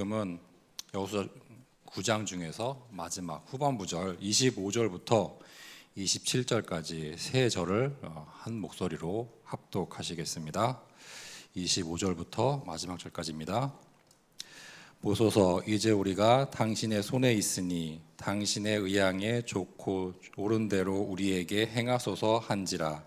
지금은 여호수아 9장 중에서 마지막 후반부절 25절부터 27절까지 세 절을 한 목소리로 합독하시겠습니다. 25절부터 마지막 절까지입니다. 보소서, 이제 우리가 당신의 손에 있으니 당신의 의향에 좋고 옳은 대로 우리에게 행하소서 한지라.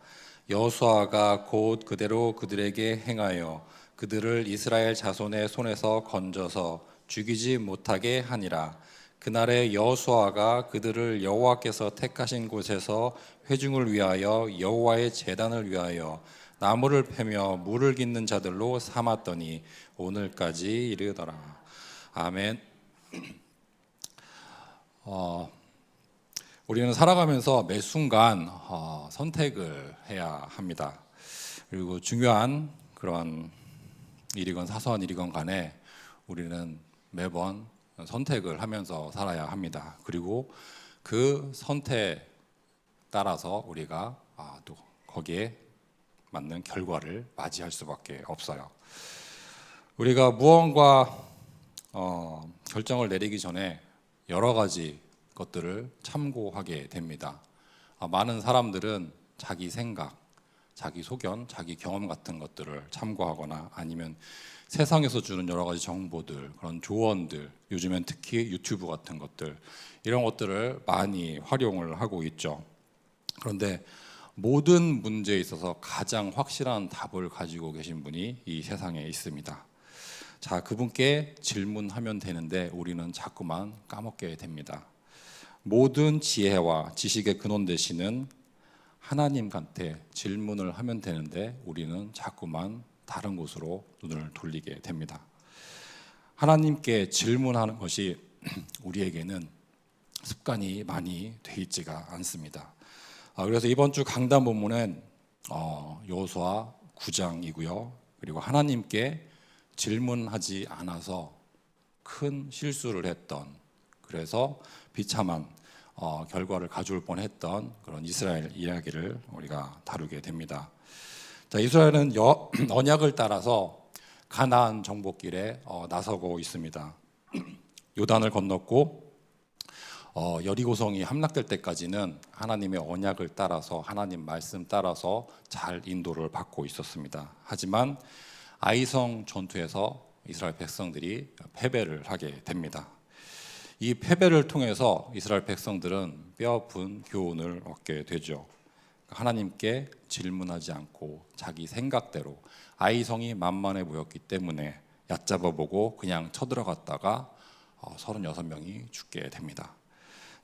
여호수아가 곧 그대로 그들에게 행하여 그들을 이스라엘 자손의 손에서 건져서 죽이지 못하게 하니라. 그날에 여호수아가 그들을 여호와께서 택하신 곳에서 회중을 위하여 여호와의 제단을 위하여 나무를 패며 물을 깃는 자들로 삼았더니 오늘까지 이르더라. 아멘. 우리는 살아가면서 매 순간 선택을 해야 합니다. 그리고 중요한 그런 일이건 사소한 일이건 간에 우리는 매번 선택을 하면서 살아야 합니다. 그리고 그 선택 따라서 우리가 또 거기에 맞는 결과를 맞이할 수밖에 없어요. 우리가 무언가 결정을 내리기 전에 여러 가지 것들을 참고하게 됩니다. 많은 사람들은 자기 생각, 자기 소견, 자기 경험 같은 것들을 참고하거나 아니면 세상에서 주는 여러 가지 정보들, 그런 조언들, 요즘엔 특히 유튜브 같은 것들, 이런 것들을 많이 활용을 하고 있죠. 그런데 모든 문제에 있어서 가장 확실한 답을 가지고 계신 분이 이 세상에 있습니다. 자, 그분께 질문하면 되는데 우리는 자꾸만 까먹게 됩니다. 모든 지혜와 지식의 근원 되시는 하나님한테 질문을 하면 되는데 우리는 자꾸만 다른 곳으로 눈을 돌리게 됩니다. 하나님께 질문하는 것이 우리에게는 습관이 많이 돼 있지가 않습니다. 그래서 이번 주 강단 본문은 여호수아 9장이고요. 그리고 하나님께 질문하지 않아서 큰 실수를 했던, 그래서 비참한 결과를 가져올 뻔했던 그런 이스라엘 이야기를 우리가 다루게 됩니다. 자, 이스라엘은 언약을 따라서 가나안 정복길에 나서고 있습니다. 요단을 건넜고 여리고성이 함락될 때까지는 하나님의 언약을 따라서 하나님 말씀 따라서 잘 인도를 받고 있었습니다. 하지만 아이성 전투에서 이스라엘 백성들이 패배를 하게 됩니다. 이 패배를 통해서 이스라엘 백성들은 뼈아픈 교훈을 얻게 되죠. 하나님께 질문하지 않고 자기 생각대로, 아이성이 만만해 보였기 때문에 얕잡아보고 그냥 쳐들어갔다가 36명이 죽게 됩니다.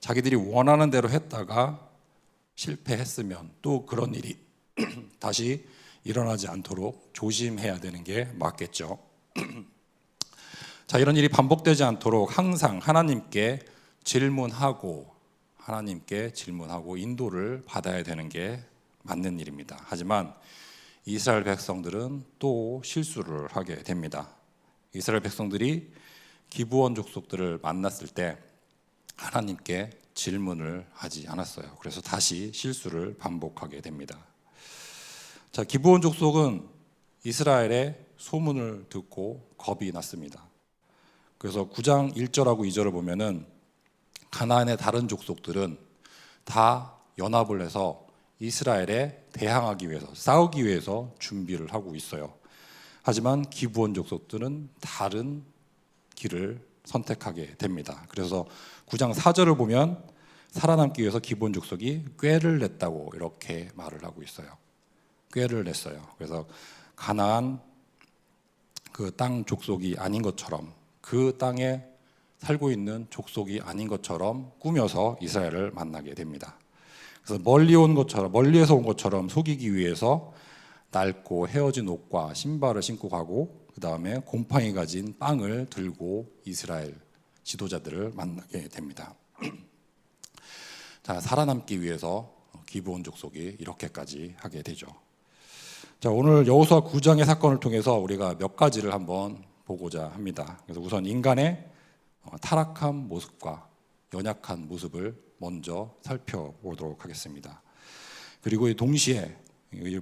자기들이 원하는 대로 했다가 실패했으면 또 그런 일이 다시 일어나지 않도록 조심해야 되는 게 맞겠죠. 자, 이런 일이 반복되지 않도록 항상 하나님께 질문하고 인도를 받아야 되는 게 맞는 일입니다. 하지만 이스라엘 백성들은 또 실수를 하게 됩니다. 이스라엘 백성들이 기브온 족속들을 만났을 때 하나님께 질문을 하지 않았어요. 그래서 다시 실수를 반복하게 됩니다. 자, 기브온 족속은 이스라엘의 소문을 듣고 겁이 났습니다. 그래서 9장 1절하고 2절을 보면은 가나안의 다른 족속들은 다 연합을 해서 이스라엘에 대항하기 위해서, 싸우기 위해서 준비를 하고 있어요. 하지만 기브온 족속들은 다른 길을 선택하게 됩니다. 그래서 9장 4절을 보면 살아남기 위해서 기브온 족속이 꾀를 냈다고 이렇게 말을 하고 있어요. 꾀를 냈어요. 그래서 가나안 그 땅 족속이 아닌 것처럼, 그 땅에 살고 있는 족속이 아닌 것처럼 꾸며서 이스라엘을 만나게 됩니다. 그래서 멀리에서 온 것처럼 속이기 위해서 낡고 헤어진 옷과 신발을 신고 가고, 그 다음에 곰팡이 가진 빵을 들고 이스라엘 지도자들을 만나게 됩니다. 자, 살아남기 위해서 기브온 족속이 이렇게까지 하게 되죠. 자, 오늘 여호수아 9장의 사건을 통해서 우리가 몇 가지를 한번 보고자 합니다. 그래서 우선 인간의 타락한 모습과 연약한 모습을 먼저 살펴보도록 하겠습니다. 그리고 동시에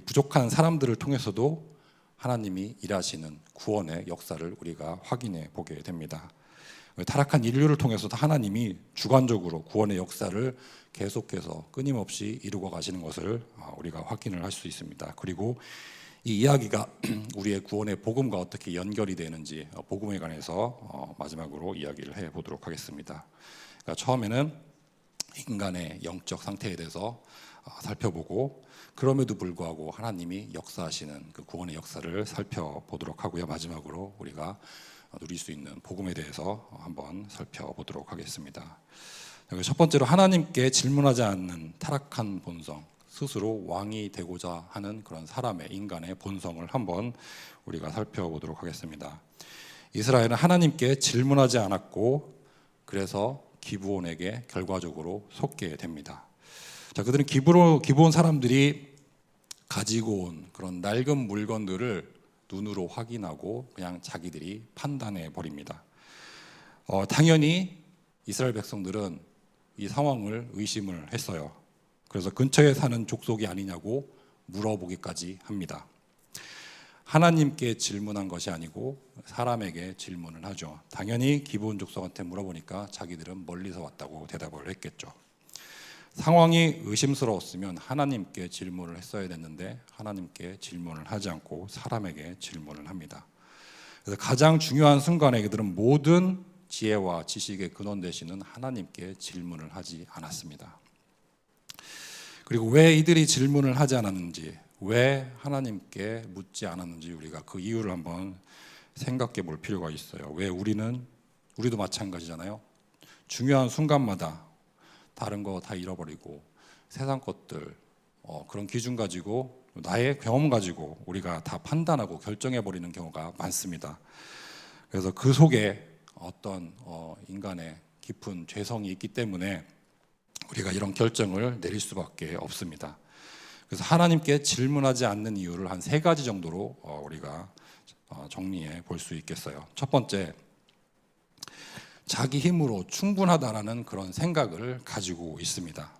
부족한 사람들을 통해서도 하나님이 일하시는 구원의 역사를 우리가 확인해 보게 됩니다. 타락한 인류를 통해서도 하나님이 주관적으로 구원의 역사를 계속해서 끊임없이 이루고 가시는 것을 우리가 확인을 할 수 있습니다. 그리고 이 이야기가 우리의 구원의 복음과 어떻게 연결이 되는지 복음에 관해서 마지막으로 이야기를 해보도록 하겠습니다. 그러니까 처음에는 인간의 영적 상태에 대해서 살펴보고, 그럼에도 불구하고 하나님이 역사하시는 그 구원의 역사를 살펴보도록 하고요. 마지막으로 우리가 누릴 수 있는 복음에 대해서 한번 살펴보도록 하겠습니다. 첫 번째로 하나님께 질문하지 않는 타락한 본성, 스스로 왕이 되고자 하는 그런 사람의, 인간의 본성을 한번 우리가 살펴보도록 하겠습니다. 이스라엘은 하나님께 질문하지 않았고, 그래서 기브온에게 결과적으로 속게 됩니다. 자, 그들은 기브온 사람들이 가지고 온 그런 낡은 물건들을 눈으로 확인하고 그냥 자기들이 판단해 버립니다. 당연히 이스라엘 백성들은 이 상황을 의심을 했어요. 그래서 근처에 사는 족속이 아니냐고 물어보기까지 합니다. 하나님께 질문한 것이 아니고 사람에게 질문을 하죠. 당연히 기브온 족속한테 물어보니까 자기들은 멀리서 왔다고 대답을 했겠죠. 상황이 의심스러웠으면 하나님께 질문을 했어야 됐는데 하나님께 질문을 하지 않고 사람에게 질문을 합니다. 그래서 가장 중요한 순간에 그들은 모든 지혜와 지식의 근원 되시는 하나님께 질문을 하지 않았습니다. 그리고 왜 이들이 질문을 하지 않았는지, 왜 하나님께 묻지 않았는지 우리가 그 이유를 한번 생각해 볼 필요가 있어요. 왜 우리도 마찬가지잖아요. 중요한 순간마다 다른 거 다 잃어버리고 세상 것들, 그런 기준 가지고 나의 경험 가지고 우리가 다 판단하고 결정해버리는 경우가 많습니다. 그래서 그 속에 어떤 인간의 깊은 죄성이 있기 때문에 우리가 이런 결정을 내릴 수밖에 없습니다. 그래서 하나님께 질문하지 않는 이유를 한 3가지 정도로 우리가 정리해 볼 수 있겠어요. 첫 번째, 자기 힘으로 충분하다라는 그런 생각을 가지고 있습니다.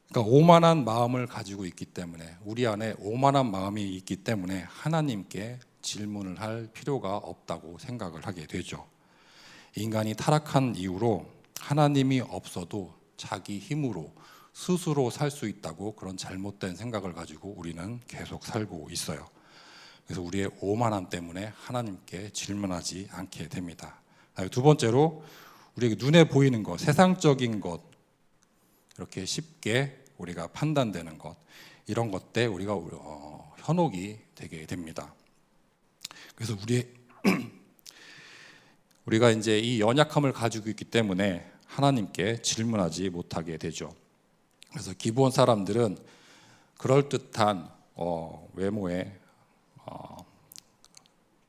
그러니까 오만한 마음을 가지고 있기 때문에, 우리 안에 오만한 마음이 있기 때문에 하나님께 질문을 할 필요가 없다고 생각을 하게 되죠. 인간이 타락한 이후로 하나님이 없어도 자기 힘으로 스스로 살 수 있다고 그런 잘못된 생각을 가지고 우리는 계속 살고 있어요. 그래서 우리의 오만함 때문에 하나님께 질문하지 않게 됩니다. 두 번째로, 우리에게 눈에 보이는 것, 세상적인 것, 이렇게 쉽게 우리가 판단되는 것, 이런 것 때 우리가 현혹이 되게 됩니다. 그래서 우리가 이제 이 연약함을 가지고 있기 때문에 하나님께 질문하지 못하게 되죠. 그래서 기브온 사람들은 그럴듯한 외모에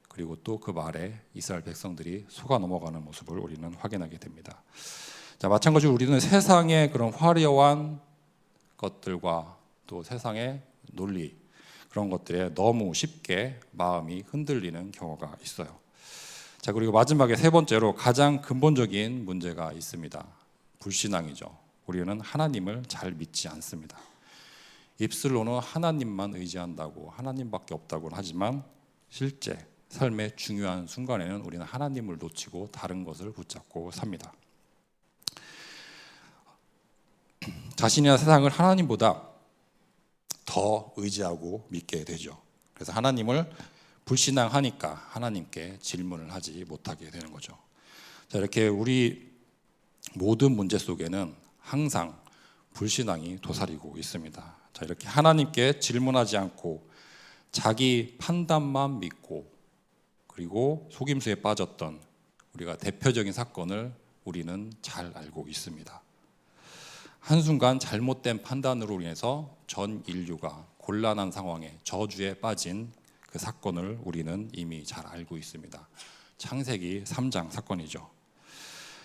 그리고 또 그 말에 이스라엘 백성들이 속아 넘어가는 모습을 우리는 확인하게 됩니다. 자, 마찬가지로 우리는 세상의 그런 화려한 것들과 또 세상의 논리, 그런 것들에 너무 쉽게 마음이 흔들리는 경우가 있어요. 자, 그리고 마지막에 3번째로 가장 근본적인 문제가 있습니다. 불신앙이죠. 우리는 하나님을 잘 믿지 않습니다. 입술로는 하나님만 의지한다고, 하나님밖에 없다고 하지만 실제 삶의 중요한 순간에는 우리는 하나님을 놓치고 다른 것을 붙잡고 삽니다. 자신이나 세상을 하나님보다 더 의지하고 믿게 되죠. 그래서 하나님을 불신앙하니까 하나님께 질문을 하지 못하게 되는 거죠. 자, 이렇게 우리 모든 문제 속에는 항상 불신앙이 도사리고 있습니다. 자, 이렇게 하나님께 질문하지 않고 자기 판단만 믿고 그리고 속임수에 빠졌던 우리가 대표적인 사건을 우리는 잘 알고 있습니다. 한순간 잘못된 판단으로 인해서 전 인류가 곤란한 상황에, 저주에 빠진 그 사건을 우리는 이미 잘 알고 있습니다. 창세기 3장 사건이죠.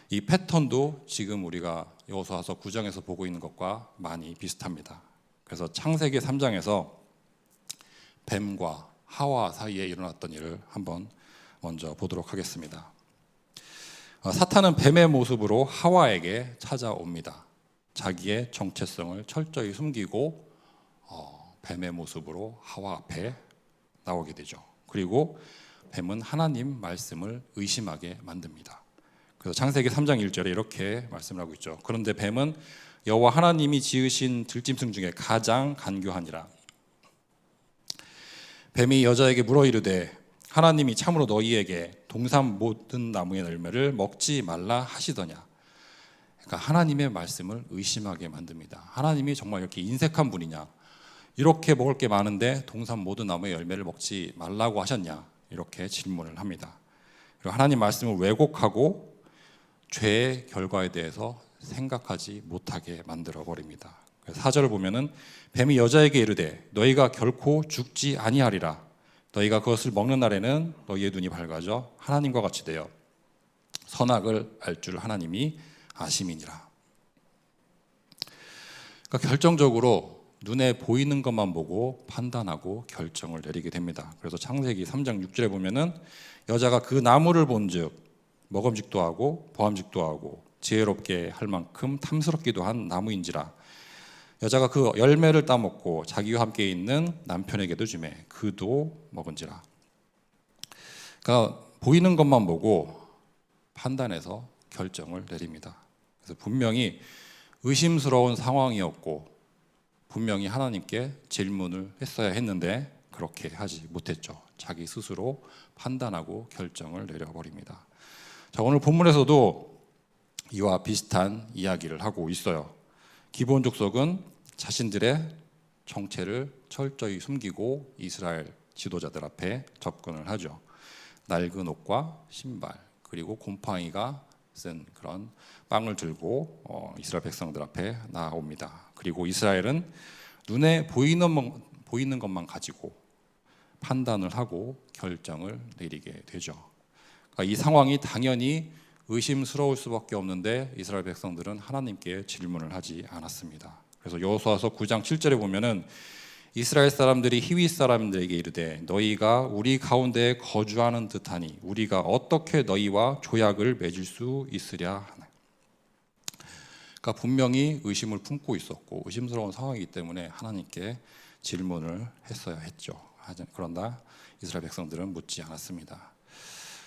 이 패턴도 지금 우리가 여호수아서 9장에서 보고 있는 것과 많이 비슷합니다. 그래서 창세기 3장에서 뱀과 하와 사이에 일어났던 일을 한번 먼저 보도록 하겠습니다. 사탄은 뱀의 모습으로 하와에게 찾아옵니다. 자기의 정체성을 철저히 숨기고 뱀의 모습으로 하와 앞에 나오게 되죠. 그리고 뱀은 하나님 말씀을 의심하게 만듭니다. 그래서 창세기 3장 1절에 이렇게 말씀을 하고 있죠. 그런데 뱀은 여호와 하나님이 지으신 들짐승 중에 가장 간교하니라. 뱀이 여자에게 물어 이르되 하나님이 참으로 너희에게 동산 모든 나무의 열매를 먹지 말라 하시더냐. 그러니까 하나님의 말씀을 의심하게 만듭니다. 하나님이 정말 이렇게 인색한 분이냐, 이렇게 먹을 게 많은데 동산 모든 나무의 열매를 먹지 말라고 하셨냐, 이렇게 질문을 합니다. 그리고 하나님 말씀을 왜곡하고 죄의 결과에 대해서 생각하지 못하게 만들어 버립니다. 4절을 보면은 뱀이 여자에게 이르되 너희가 결코 죽지 아니하리라. 너희가 그것을 먹는 날에는 너희의 눈이 밝아져 하나님과 같이 되어 선악을 알 줄 하나님이 아심이니라. 그러니까 결정적으로 눈에 보이는 것만 보고 판단하고 결정을 내리게 됩니다. 그래서 창세기 3장 6절에 보면은 여자가 그 나무를 본즉 먹음직도 하고 보암직도 하고 지혜롭게 할 만큼 탐스럽기도 한 나무인지라. 여자가 그 열매를 따먹고 자기와 함께 있는 남편에게도 주매 그도 먹은지라. 그러니까 보이는 것만 보고 판단해서 결정을 내립니다. 그래서 분명히 의심스러운 상황이었고 분명히 하나님께 질문을 했어야 했는데 그렇게 하지 못했죠. 자기 스스로 판단하고 결정을 내려버립니다. 자, 오늘 본문에서도 이와 비슷한 이야기를 하고 있어요. 기브온 족속은 자신들의 정체를 철저히 숨기고 이스라엘 지도자들 앞에 접근을 하죠. 낡은 옷과 신발 그리고 곰팡이가 쓴 그런 빵을 들고 이스라엘 백성들 앞에 나옵니다. 그리고 이스라엘은 눈에 보이는 것만 가지고 판단을 하고 결정을 내리게 되죠. 그러니까 이 상황이 당연히 의심스러울 수밖에 없는데 이스라엘 백성들은 하나님께 질문을 하지 않았습니다. 그래서 여호수아서 9장 7절에 보면은 이스라엘 사람들이 히위 사람들에게 이르되 너희가 우리 가운데에 거주하는 듯하니 우리가 어떻게 너희와 조약을 맺을 수 있으랴 하네. 그러니까 분명히 의심을 품고 있었고 의심스러운 상황이기 때문에 하나님께 질문을 했어야 했죠. 그러나 이스라엘 백성들은 묻지 않았습니다.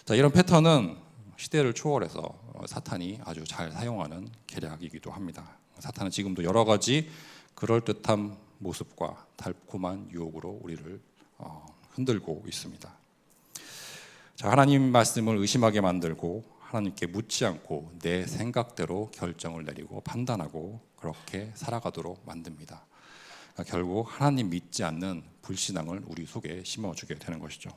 자, 이런 패턴은 시대를 초월해서 사탄이 아주 잘 사용하는 계략이기도 합니다. 사탄은 지금도 여러 가지 그럴듯한 모습과 달콤한 유혹으로 우리를 흔들고 있습니다. 자, 하나님 말씀을 의심하게 만들고 하나님께 묻지 않고 내 생각대로 결정을 내리고 판단하고 그렇게 살아가도록 만듭니다. 그러니까 결국 하나님 믿지 않는 불신앙을 우리 속에 심어주게 되는 것이죠.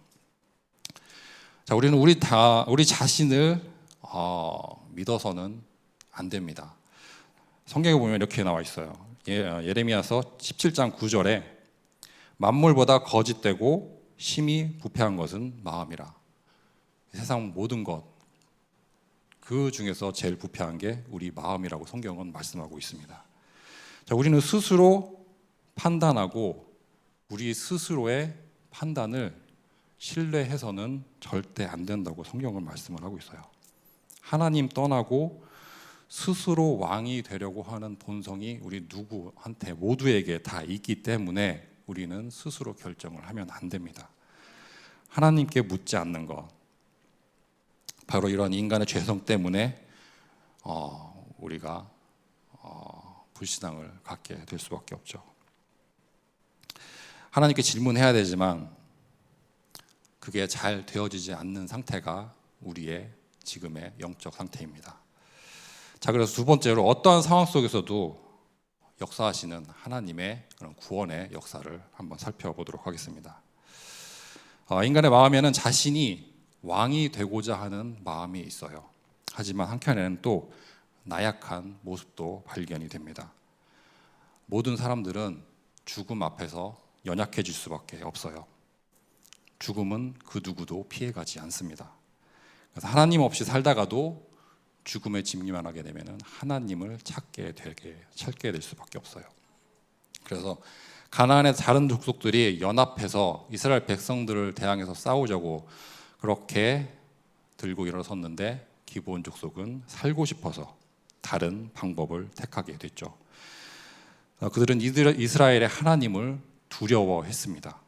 자, 우리는 우리 자신을 믿어서는 안 됩니다. 성경에 보면 이렇게 나와 있어요. 예레미야서 17장 9절에 만물보다 거짓되고 심히 부패한 것은 마음이라. 세상 모든 것, 그 중에서 제일 부패한 게 우리 마음이라고 성경은 말씀하고 있습니다. 자, 우리는 스스로 판단하고 우리 스스로의 판단을 신뢰해서는 절대 안 된다고 성경은 말씀을 하고 있어요. 하나님 떠나고 스스로 왕이 되려고 하는 본성이 우리 누구한테 모두에게 다 있기 때문에 우리는 스스로 결정을 하면 안 됩니다. 하나님께 묻지 않는 것, 바로 이런 인간의 죄성 때문에 우리가 불신앙을 갖게 될 수밖에 없죠. 하나님께 질문해야 되지만 그게 잘 되어지지 않는 상태가 우리의 지금의 영적 상태입니다. 자, 그래서 두 번째로 어떠한 상황 속에서도 역사하시는 하나님의 그런 구원의 역사를 한번 살펴보도록 하겠습니다. 인간의 마음에는 자신이 왕이 되고자 하는 마음이 있어요. 하지만 한켠에는 또 나약한 모습도 발견이 됩니다. 모든 사람들은 죽음 앞에서 연약해질 수밖에 없어요. 죽음은 그 누구도 피해가지 않습니다. 그래서 하나님 없이 살다가도 죽음에 직면하게 되면 하나님을 찾게 될 수밖에 없어요. 그래서 가나안의 다른 족속들이 연합해서 이스라엘 백성들을 대항해서 싸우자고 그렇게 들고 일어섰는데 기브온 족속은 살고 싶어서 다른 방법을 택하게 됐죠. 그들은 이스라엘의 하나님을 두려워했습니다.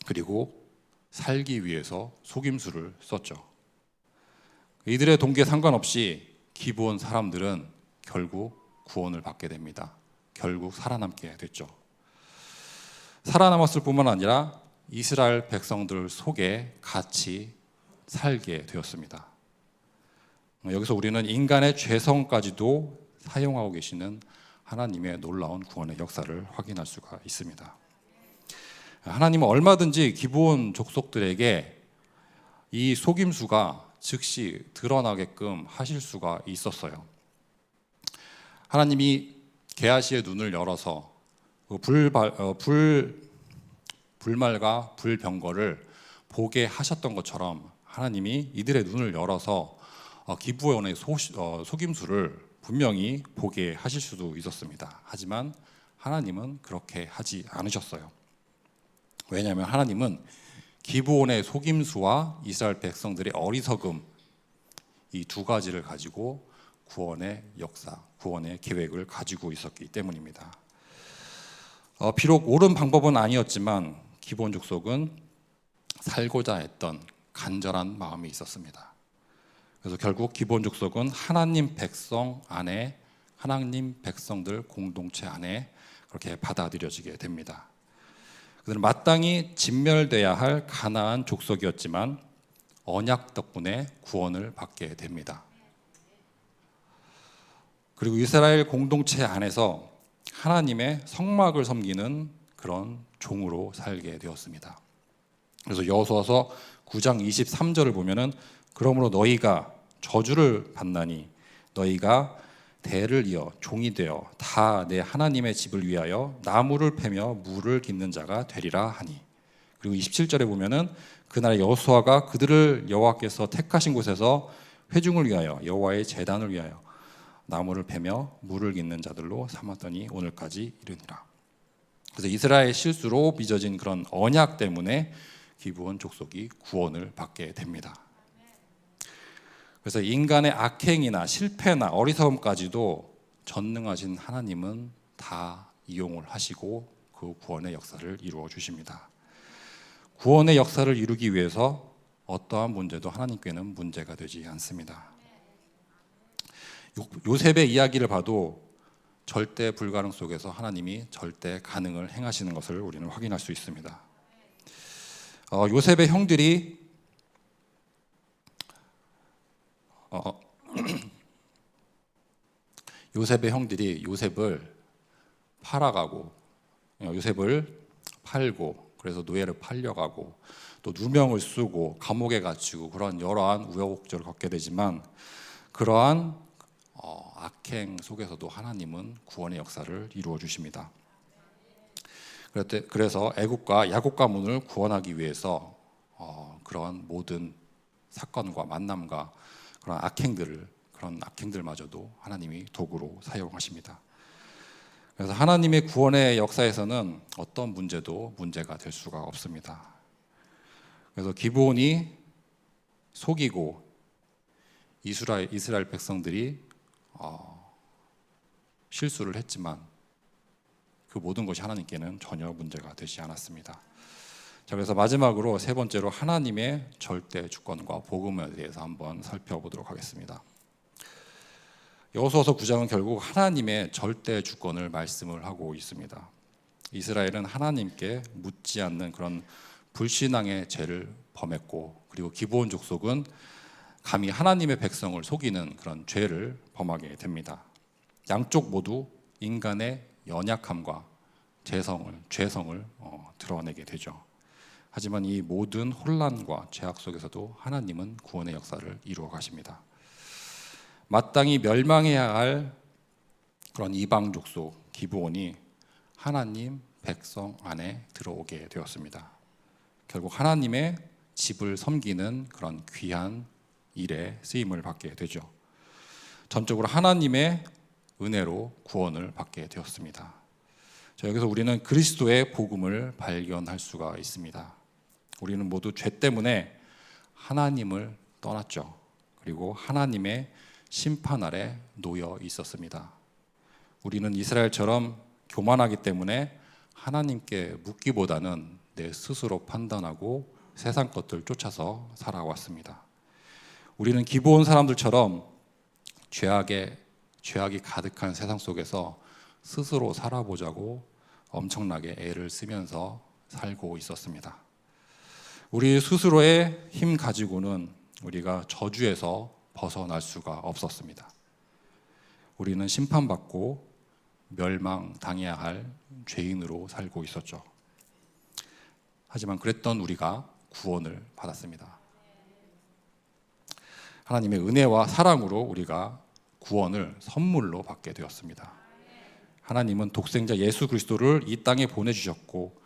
그리고 살기 위해서 속임수를 썼죠. 이들의 동기에 상관없이 기브온 사람들은 결국 구원을 받게 됩니다. 결국 살아남게 됐죠. 살아남았을 뿐만 아니라 이스라엘 백성들 속에 같이 살게 되었습니다. 여기서 우리는 인간의 죄성까지도 사용하고 계시는 하나님의 놀라운 구원의 역사를 확인할 수가 있습니다. 하나님은 얼마든지 기브온 족속들에게 이 속임수가 즉시 드러나게끔 하실 수가 있었어요. 하나님이 게하시의 눈을 열어서 불말과 불병거를 보게 하셨던 것처럼 하나님이 이들의 눈을 열어서 기브온의 속임수를 분명히 보게 하실 수도 있었습니다. 하지만 하나님은 그렇게 하지 않으셨어요. 왜냐하면 하나님은 기브온의 속임수와 이스라엘 백성들의 어리석음, 이 두 가지를 가지고 구원의 역사, 구원의 계획을 가지고 있었기 때문입니다. 비록 옳은 방법은 아니었지만 기브온 족속은 살고자 했던 간절한 마음이 있었습니다. 그래서 결국 기브온 족속은 하나님 백성 안에, 하나님 백성들 공동체 안에 그렇게 받아들여지게 됩니다. 그들은 마땅히 진멸돼야 할 가나안 족속이었지만 언약 덕분에 구원을 받게 됩니다. 그리고 이스라엘 공동체 안에서 하나님의 성막을 섬기는 그런 종으로 살게 되었습니다. 그래서 여호수아서 9장 23절을 보면은 그러므로 너희가 저주를 받나니 너희가 대를 이어 종이 되어 다 내 하나님의 집을 위하여 나무를 패며 물을 깃는 자가 되리라 하니. 그리고 27절에 보면은 그날 여호수아가 그들을 여호와께서 택하신 곳에서 회중을 위하여 여호와의 제단을 위하여 나무를 패며 물을 깃는 자들로 삼았더니 오늘까지 이르니라. 그래서 이스라엘 실수로 빚어진 그런 언약 때문에 기브온 족속이 구원을 받게 됩니다. 그래서 인간의 악행이나 실패나 어리석음까지도 전능하신 하나님은 다 이용을 하시고 그 구원의 역사를 이루어 주십니다. 구원의 역사를 이루기 위해서 어떠한 문제도 하나님께는 문제가 되지 않습니다. 요셉의 이야기를 봐도 절대 불가능 속에서 하나님이 절대 가능을 행하시는 것을 우리는 확인할 수 있습니다. 요셉의 형들이 요셉을 팔아가고 요셉을 팔고 그래서 노예를 팔려가고 또 누명을 쓰고 감옥에 갇히고 그런 여러한 우여곡절을 겪게 되지만 그러한 악행 속에서도 하나님은 구원의 역사를 이루어 주십니다. 그래서 애국과 야곱 가문을 구원하기 위해서 그러한 모든 사건과 만남과 그런 악행들마저도 하나님이 도구로 사용하십니다. 그래서 하나님의 구원의 역사에서는 어떤 문제도 문제가 될 수가 없습니다. 그래서 기브온이 속이고 이스라엘 백성들이 실수를 했지만 그 모든 것이 하나님께는 전혀 문제가 되지 않았습니다. 자, 그래서 마지막으로 세 번째로 하나님의 절대 주권과 복음에 대해서 한번 살펴보도록 하겠습니다. 여호수아서 9장은 결국 하나님의 절대 주권을 말씀을 하고 있습니다. 이스라엘은 하나님께 묻지 않는 그런 불신앙의 죄를 범했고 그리고 기브온 족속은 감히 하나님의 백성을 속이는 그런 죄를 범하게 됩니다. 양쪽 모두 인간의 연약함과 죄성을 드러내게 되죠. 하지만 이 모든 혼란과 죄악 속에서도 하나님은 구원의 역사를 이루어 가십니다. 마땅히 멸망해야 할 그런 이방 족속 기브온이 하나님 백성 안에 들어오게 되었습니다. 결국 하나님의 집을 섬기는 그런 귀한 일에 쓰임을 받게 되죠. 전적으로 하나님의 은혜로 구원을 받게 되었습니다. 자, 여기서 우리는 그리스도의 복음을 발견할 수가 있습니다. 우리는 모두 죄 때문에 하나님을 떠났죠. 그리고 하나님의 심판 아래 놓여 있었습니다. 우리는 이스라엘처럼 교만하기 때문에 하나님께 묻기보다는 내 스스로 판단하고 세상 것들 쫓아서 살아왔습니다. 우리는 기브온 사람들처럼 죄악이 가득한 세상 속에서 스스로 살아보자고 엄청나게 애를 쓰면서 살고 있었습니다. 우리 스스로의 힘 가지고는 우리가 저주에서 벗어날 수가 없었습니다. 우리는 심판받고 멸망당해야 할 죄인으로 살고 있었죠. 하지만 그랬던 우리가 구원을 받았습니다. 하나님의 은혜와 사랑으로 우리가 구원을 선물로 받게 되었습니다. 하나님은 독생자 예수 그리스도를 이 땅에 보내주셨고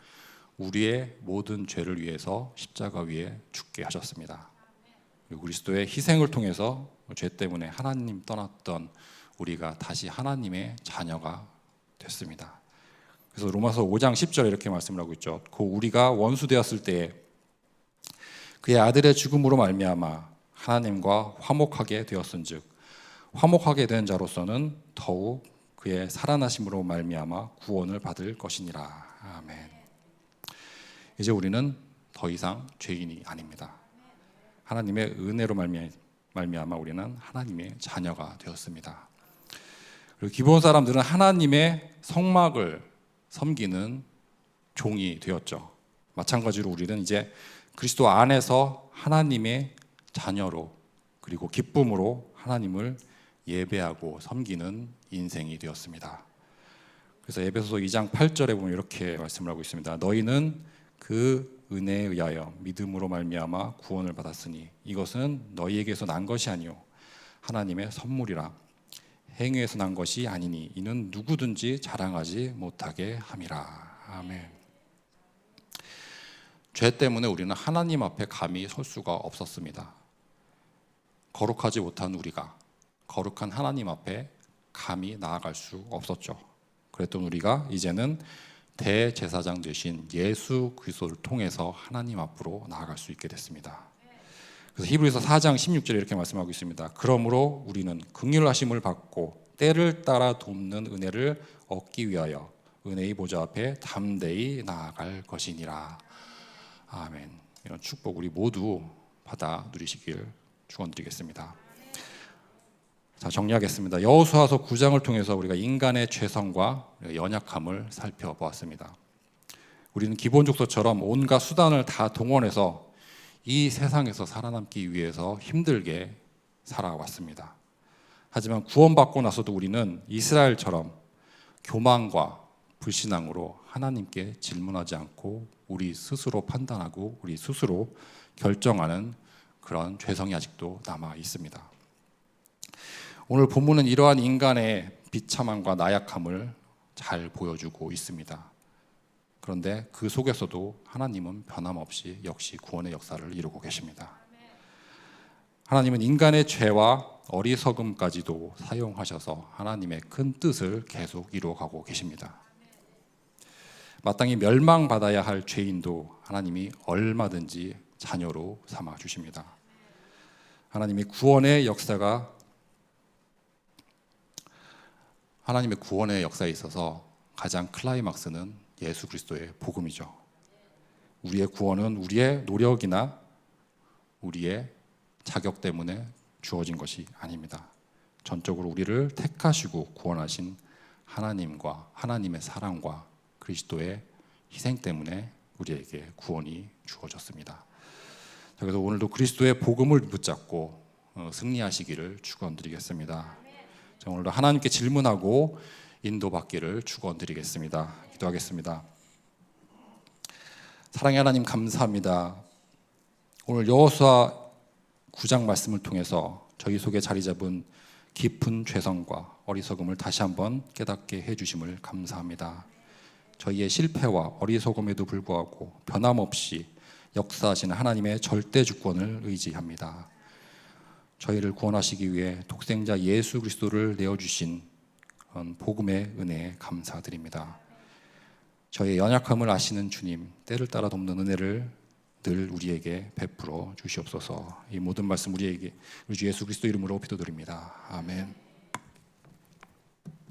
우리의 모든 죄를 위해서 십자가 위에 죽게 하셨습니다. 그리고 그리스도의 희생을 통해서 죄 때문에 하나님 떠났던 우리가 다시 하나님의 자녀가 됐습니다. 그래서 로마서 5장 10절에 이렇게 말씀을 하고 있죠. 그 우리가 원수 되었을 때에 그의 아들의 죽음으로 말미암아 하나님과 화목하게 되었은즉 화목하게 된 자로서는 더욱 그의 살아나심으로 말미암아 구원을 받을 것이니라. 아멘. 이제 우리는 더 이상 죄인이 아닙니다. 하나님의 은혜로 말미암아 우리는 하나님의 자녀가 되었습니다. 그리고 기브온 사람들은 하나님의 성막을 섬기는 종이 되었죠. 마찬가지로 우리는 이제 그리스도 안에서 하나님의 자녀로 그리고 기쁨으로 하나님을 예배하고 섬기는 인생이 되었습니다. 그래서 에베소서 2장 8절에 보면 이렇게 말씀을 하고 있습니다. 너희는 그 은혜에 의하여 믿음으로 말미암아 구원을 받았으니 이것은 너희에게서 난 것이 아니요 하나님의 선물이라 행위에서 난 것이 아니니 이는 누구든지 자랑하지 못하게 함이라. 아멘. 죄 때문에 우리는 하나님 앞에 감히 설 수가 없었습니다. 거룩하지 못한 우리가 거룩한 하나님 앞에 감히 나아갈 수 없었죠. 그랬던 우리가 이제는 대제사장 되신 예수 그리스도를 통해서 하나님 앞으로 나아갈 수 있게 됐습니다. 그래서 히브리서 4장 16절에 이렇게 말씀하고 있습니다. 그러므로 우리는 긍휼하심을 받고 때를 따라 돕는 은혜를 얻기 위하여 은혜의 보좌 앞에 담대히 나아갈 것이니라. 아멘. 이런 축복 우리 모두 받아 누리시길 축원드리겠습니다. 자, 정리하겠습니다. 여호수아서 9장을 통해서 우리가 인간의 죄성과 연약함을 살펴보았습니다. 우리는 기본족소처럼 온갖 수단을 다 동원해서 이 세상에서 살아남기 위해서 힘들게 살아왔습니다. 하지만 구원받고 나서도 우리는 이스라엘처럼 교만과 불신앙으로 하나님께 질문하지 않고 우리 스스로 판단하고 우리 스스로 결정하는 그런 죄성이 아직도 남아 있습니다. 오늘 본문은 이러한 인간의 비참함과 나약함을 잘 보여주고 있습니다. 그런데 그 속에서도 하나님은 변함없이 역시 구원의 역사를 이루고 계십니다. 하나님은 인간의 죄와 어리석음까지도 사용하셔서 하나님의 큰 뜻을 계속 이루어가고 계십니다. 마땅히 멸망받아야 할 죄인도 하나님이 얼마든지 자녀로 삼아 주십니다. 하나님의 구원의 역사에 있어서 가장 클라이막스는 예수 그리스도의 복음이죠. 우리의 구원은 우리의 노력이나 우리의 자격 때문에 주어진 것이 아닙니다. 전적으로 우리를 택하시고 구원하신 하나님과 하나님의 사랑과 그리스도의 희생 때문에 우리에게 구원이 주어졌습니다. 그래서 오늘도 그리스도의 복음을 붙잡고 승리하시기를 축원드리겠습니다. 오늘도 하나님께 질문하고 인도받기를 축원드리겠습니다. 기도하겠습니다. 사랑의 하나님 감사합니다. 오늘 여호수아 9장 말씀을 통해서 저희 속에 자리 잡은 깊은 죄성과 어리석음을 다시 한번 깨닫게 해주심을 감사합니다. 저희의 실패와 어리석음에도 불구하고 변함없이 역사하시는 하나님의 절대 주권을 의지합니다. 저희를 구원하시기 위해 독생자 예수 그리스도를 내어주신 복음의 은혜에 감사드립니다. 저희의 연약함을 아시는 주님, 때를 따라 돕는 은혜를 늘 우리에게 베풀어 주시옵소서. 이 모든 말씀 우리 주 예수 그리스도 이름으로 기도드립니다. 아멘.